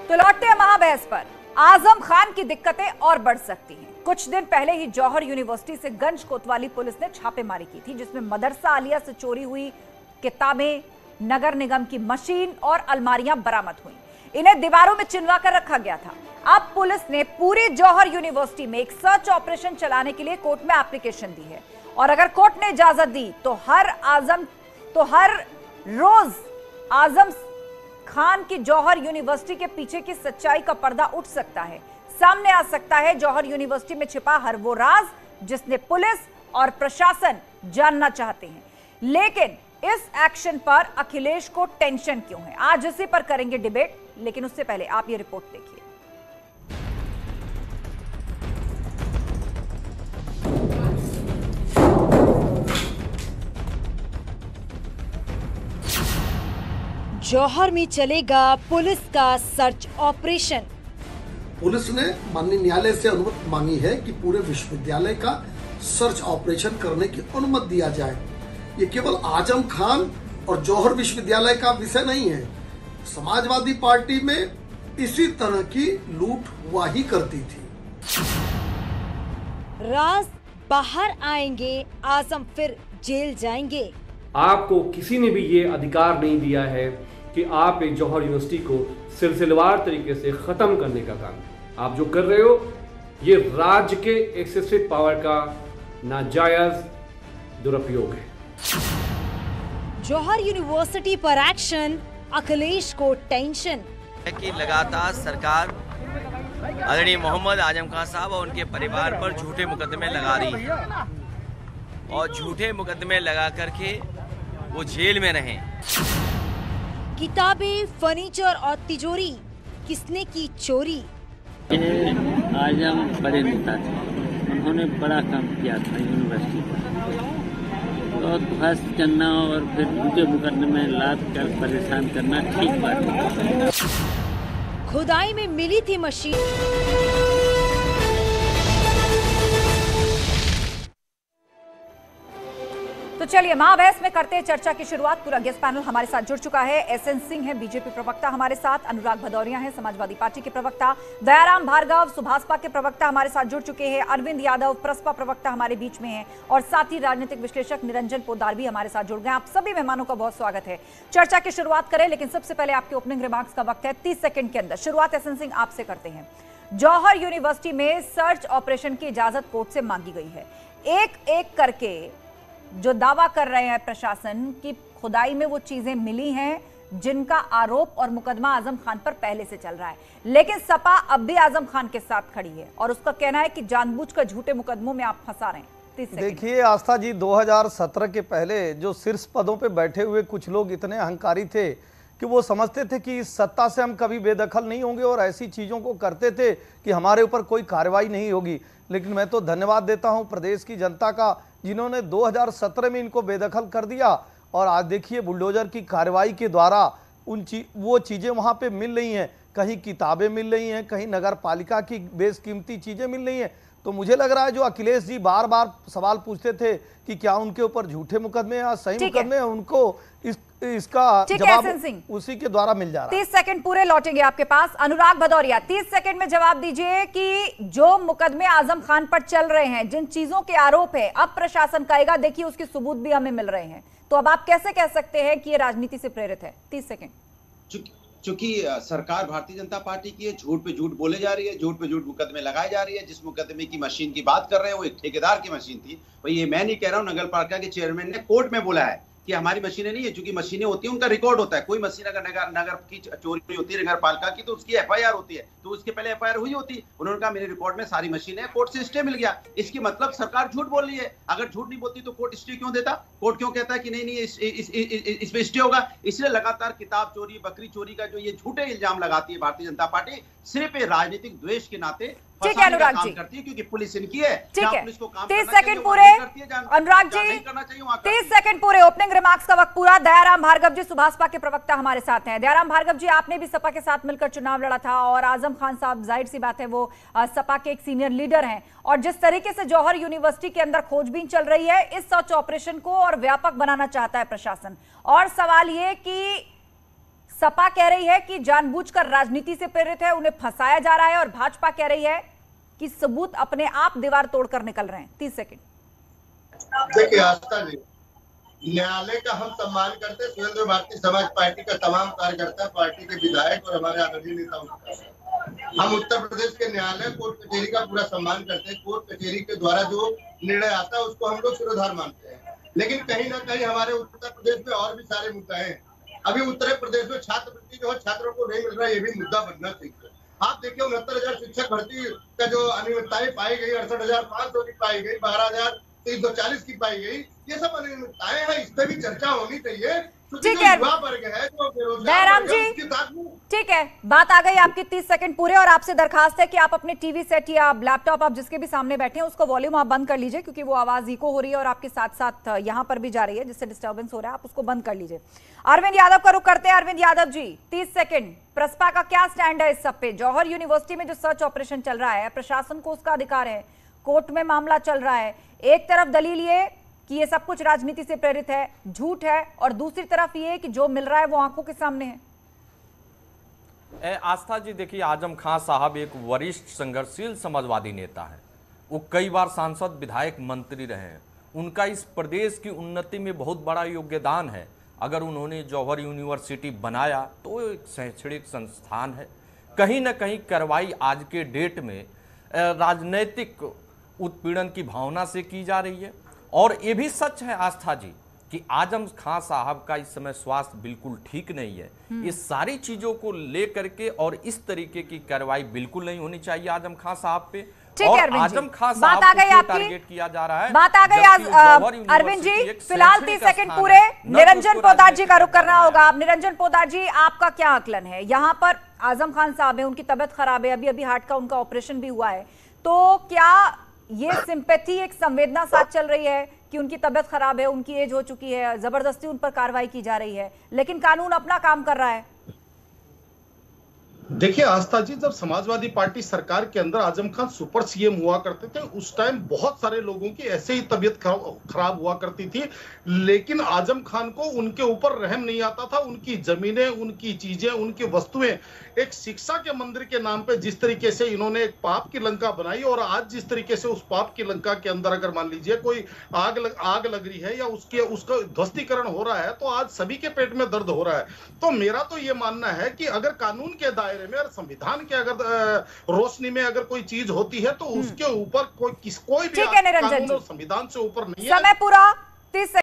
तो लौटते हैं महाबहस पर। आजम खान की दिक्कतें और बढ़ सकती हैं। कुछ दिन पहले ही जौहर यूनिवर्सिटी से गंज कोतवाली पुलिस ने छापेमारी की थी, जिसमें मदरसा आलिया से चोरी हुई किताबें, नगर निगम की मशीन और अलमारियां बरामद हुई। इन्हें दीवारों में चिनवा कर रखा गया था। अब पुलिस ने पूरी जौहर यूनिवर्सिटी में एक सर्च ऑपरेशन चलाने के लिए कोर्ट में एप्लीकेशन दी है, और अगर कोर्ट ने इजाजत दी तो हर रोज आजम खान की जौहर यूनिवर्सिटी के पीछे की सच्चाई का पर्दा उठ सकता है। सामने आ सकता है जौहर यूनिवर्सिटी में छिपा हर वो राज जिसने पुलिस और प्रशासन जानना चाहते हैं। लेकिन इस एक्शन पर अखिलेश को टेंशन क्यों है, आज इसी पर करेंगे डिबेट। लेकिन उससे पहले आप ये रिपोर्ट देखिए। जौहर में चलेगा पुलिस का सर्च ऑपरेशन। पुलिस ने माननीय न्यायालय से अनुमति मांगी है कि पूरे विश्वविद्यालय का सर्च ऑपरेशन करने की अनुमति दिया जाए। ये केवल आजम खान और जौहर विश्वविद्यालय का विषय नहीं है। समाजवादी पार्टी में इसी तरह की लूट हुआ ही करती थी। राज बाहर आएंगे, आजम फिर जेल जाएंगे। आपको किसी ने भी ये अधिकार नहीं दिया है कि आप एक जौहर यूनिवर्सिटी को सिलसिलेवार तरीके से खत्म करने का काम आप जो कर रहे हो, ये राज्य के एक्सेसिव पावर का नाजायज दुरुपयोग है। जौहर यूनिवर्सिटी पर एक्शन, अखिलेश को टेंशन कि लगातार सरकार आदरणीय मोहम्मद आजम खान साहब और उनके परिवार पर झूठे मुकदमे लगा रही है, और झूठे मुकदमे लगा करके वो जेल में रहें। किताबें, फर्नीचर और तिजोरी किसने की चोरी? आजम बड़े नेता थे, उन्होंने बड़ा काम किया था यूनिवर्सिटी पर, और ध्वस्त करना और फिर उनके मुकदमे में लाद कर परेशान करना ठीक बात है। खुदाई में मिली थी मशीन। तो चलिए महाबहस में करते हैं चर्चा की शुरुआत। पूरा गेस्ट पैनल हमारे साथ जुड़ चुका है। एसएन सिंह है बीजेपी प्रवक्ता हमारे साथ, अनुराग भदौरिया है समाजवादी पार्टी के प्रवक्ता, दयाराम भार्गव सुभाषपा के प्रवक्ता हमारे साथ जुड़ चुके हैं, अरविंद यादव प्रसपा प्रवक्ता हमारे बीच में है, और साथ ही राजनीतिक विश्लेषक निरंजन पोद्दार भी हमारे साथ जुड़ गए। आप सभी मेहमानों का बहुत स्वागत है। चर्चा की शुरुआत करें, लेकिन सबसे पहले आपके ओपनिंग रिमार्क्स का वक्त है 30 सेकंड के अंदर। शुरुआत एसएन सिंह आपसे करते हैं। जौहर यूनिवर्सिटी में सर्च ऑपरेशन की इजाजत कोर्ट से मांगी गई है। एक एक करके जो दावा कर रहे हैं प्रशासन की खुदाई में वो चीजें मिली हैं जिनका आरोप और मुकदमा आजम खान पर पहले से चल रहा है, लेकिन सपा अब भी आजम खान के साथ खड़ी है और उसका कहना है कि जानबूझकर झूठे मुकदमों में आप फंसा रहे हैं। देखिए आस्था जी, 2017 के पहले जो शीर्ष पदों पे बैठे हुए कुछ लोग इतने अहंकारी थे कि वो समझते थे कि इस सत्ता से हम कभी बेदखल नहीं होंगे, और ऐसी चीज़ों को करते थे कि हमारे ऊपर कोई कार्रवाई नहीं होगी। लेकिन मैं तो धन्यवाद देता हूं प्रदेश की जनता का, जिन्होंने 2017 में इनको बेदखल कर दिया, और आज देखिए बुलडोजर की कार्रवाई के द्वारा वो चीज़ें वहाँ पे मिल रही हैं। कहीं किताबें मिल रही हैं, कहीं नगर पालिका की बेशकीमती चीज़ें मिल रही हैं। तो मुझे लग रहा है जो अखिलेश जी बार बार सवाल पूछते थे कि क्या उनके ऊपर झूठे मुकदमे या सही मुकदमे हैं, उनको इसका जवाब उसी के द्वारा मिल जा रहा है। 30 सेकंड पूरे लौटेंगे आपके पास। अनुराग भदौरिया 30 सेकंड में जवाब दीजिए कि जो मुकदमे आजम खान पर चल रहे हैं, जिन चीजों के आरोप है, अब प्रशासन कहेगा देखिए उसके सबूत भी हमें मिल रहे हैं, तो अब आप कैसे कह सकते हैं कि ये राजनीति से प्रेरित है? 30 सेकंड। चूंकि सरकार भारतीय जनता पार्टी की है, झूठ पे झूठ बोले जा रही है, झूठ पे झूठ मुकदमे लगाए जा रही है। जिस मुकदमे की मशीन की बात कर रहे हैं वो एक ठेकेदार की मशीन थी। भाई ये मैं नहीं कह रहा हूँ, नगर पालिका के चेयरमैन ने कोर्ट में बोला है कि हमारी मशीनें नहीं है। चूंकि मशीनें होती है उनका रिकॉर्ड होता है। कोई मशीन अगर नगर की चोरी होती है, नगर पालिका की, तो उसकी एफआईआर होती है, तो उसके पहले एफआईआर हुई होती। उन्होंने कहा मेरे रिकॉर्ड में सारी मशीनें हैं, कोर्ट से स्टे मिल गया। इसकी मतलब सरकार झूठ बोल रही है। अगर झूठ नहीं बोलती तो कोर्ट स्टे क्यों देता? कोर्ट क्यों कहता है कि नहीं इस पे स्टे होगा? इसलिए लगातार किताब चोरी, बकरी चोरी का जो ये झूठे इल्जाम लगाती है भारतीय जनता पार्टी, सिर्फ राजनीतिक द्वेष के नाते ठीक है अनुराग जी, करती है, क्योंकि पुलिस इनकी है। ठीक है, पुलिस को काम 30 सेकंड पूरे। अनुराग जी 30 सेकंड पूरे, ओपनिंग रिमार्क्स का वक्त पूरा। दयाराम भार्गव जी सुभाषपा के प्रवक्ता हमारे साथ हैं। दयाराम भार्गव जी, आपने भी सपा के साथ मिलकर चुनाव लड़ा था, और आजम खान साहब जाहिर सी बात है वो सपा के एक सीनियर लीडर हैं, और जिस तरीके से जौहर यूनिवर्सिटी के अंदर खोजबीन चल रही है, इस सर्च ऑपरेशन को और व्यापक बनाना चाहता है प्रशासन। और सवाल ये कि सपा कह रही है कि जानबूझकर राजनीति से प्रेरित है, उन्हें फंसाया जा रहा है, और भाजपा कह रही है कि सबूत अपने आप दीवार तोड़कर निकल रहे हैं। 30 सेकंड। देखिए आस्था जी, न्यायालय का हम सम्मान करते हैं। सुरेंद्र भारतीय समाज पार्टी का तमाम कार्यकर्ता, पार्टी के विधायक और हमारे आदरणीय नेता, हम उत्तर प्रदेश के न्यायालय, कोर्ट कचहरी का पूरा सम्मान करते हैं। कोर्ट कचहरी के द्वारा जो निर्णय आता है उसको हम लोग सिरोधार मानते हैं। लेकिन कहीं ना कहीं हमारे उत्तर प्रदेश में और भी सारे मुद्दे हैं। अभी उत्तर प्रदेश में छात्रवृत्ति जो है छात्रों को नहीं मिल रहा है, ये भी मुद्दा बनना चाहिए। आप देखिए 69,000 शिक्षक भर्ती का जो अनियमितताएं पाई गई, 68,500 की पाई गई, 12,340 की पाई गई, ये सब अनियमितताएं हैं, इस पे भी चर्चा होनी चाहिए। ठीक है जयराम जी, ठीक है, बात आ गई आपकी। 30 सेकंड पूरे, और आपसे दरखास्त है कि आप अपने टीवी सेट या लैपटॉप, आप जिसके भी सामने बैठे हैं, उसको वॉल्यूम आप बंद कर लीजिए, क्योंकि वो आवाज इको हो रही है और आपके साथ साथ यहाँ पर भी जा रही है, जिससे डिस्टर्बेंस हो रहा है। आप उसको बंद कर लीजिए। अरविंद यादव का रुख करते हैं। अरविंद यादव जी, 30 सेकंड, प्रसपा का क्या स्टैंड है इस सब पे? जौहर यूनिवर्सिटी में जो सर्च ऑपरेशन चल रहा है, प्रशासन को उसका अधिकार है, कोर्ट में मामला चल रहा है, एक तरफ दलील ये कि ये सब कुछ राजनीति से प्रेरित है, झूठ है, और दूसरी तरफ ये कि जो मिल रहा है वो आंखों के सामने है। आस्था जी, देखिए आजम खान साहब एक वरिष्ठ संघर्षशील समाजवादी नेता है। वो कई बार सांसद, विधायक, मंत्री रहे हैं। उनका इस प्रदेश की उन्नति में बहुत बड़ा योगदान है। अगर उन्होंने जौहर यूनिवर्सिटी बनाया तो एक शैक्षणिक संस्थान है। कहीं ना कहीं कार्रवाई आज के डेट में राजनैतिक उत्पीड़न की भावना से की जा रही है। और ये भी सच है आस्था जी कि आजम खान साहब का इस समय स्वास्थ्य बिल्कुल ठीक नहीं है। ये सारी चीजों को लेकर के और इस तरीके की कार्रवाई बिल्कुल नहीं होनी चाहिए आजम खान साहब पे। और आजम खान साहब को टारगेट किया जा रहा है। बात आ गई अरविंद जी, फिलहाल 30 सेकंड पूरे। निरंजन पोद्दार जी का रुख करना होगा। आप निरंजन पोद्दार जी, आपका क्या आकलन है? यहाँ पर आजम खान साहब है, उनकी तबियत खराब है, अभी हार्ट का उनका ऑपरेशन भी हुआ है, तो क्या ये सिंपैथी, एक संवेदना साथ चल रही है कि उनकी तबियत खराब है, उनकी एज हो चुकी है, जबरदस्ती उन पर कार्रवाई की जा रही है, लेकिन कानून अपना काम कर रहा है? देखिए आस्था जी, जब समाजवादी पार्टी सरकार के अंदर आजम खान सुपर सीएम हुआ करते थे, उस टाइम बहुत सारे लोगों की ऐसे ही तबीयत खराब हुआ करती थी, लेकिन आजम खान को उनके ऊपर रहम नहीं आता था। उनकी जमीनें, उनकी चीजें, उनकी वस्तुएं, एक शिक्षा के मंदिर के नाम पे जिस तरीके से इन्होंने एक पाप की लंका बनाई, और आज जिस तरीके से उस पाप की लंका के अंदर अगर मान लीजिए कोई आग लग रही है या उसका ध्वस्तीकरण हो रहा है, तो आज सभी के पेट में दर्द हो रहा है। तो मेरा तो ये मानना है कि अगर कानून के दायरे में और संविधान के अगर रोशनी में अगर कोई चीज होती है तो उसके ऊपर कोई भी कानून और संविधान से ऊपर नहीं है। समय पूरा। 30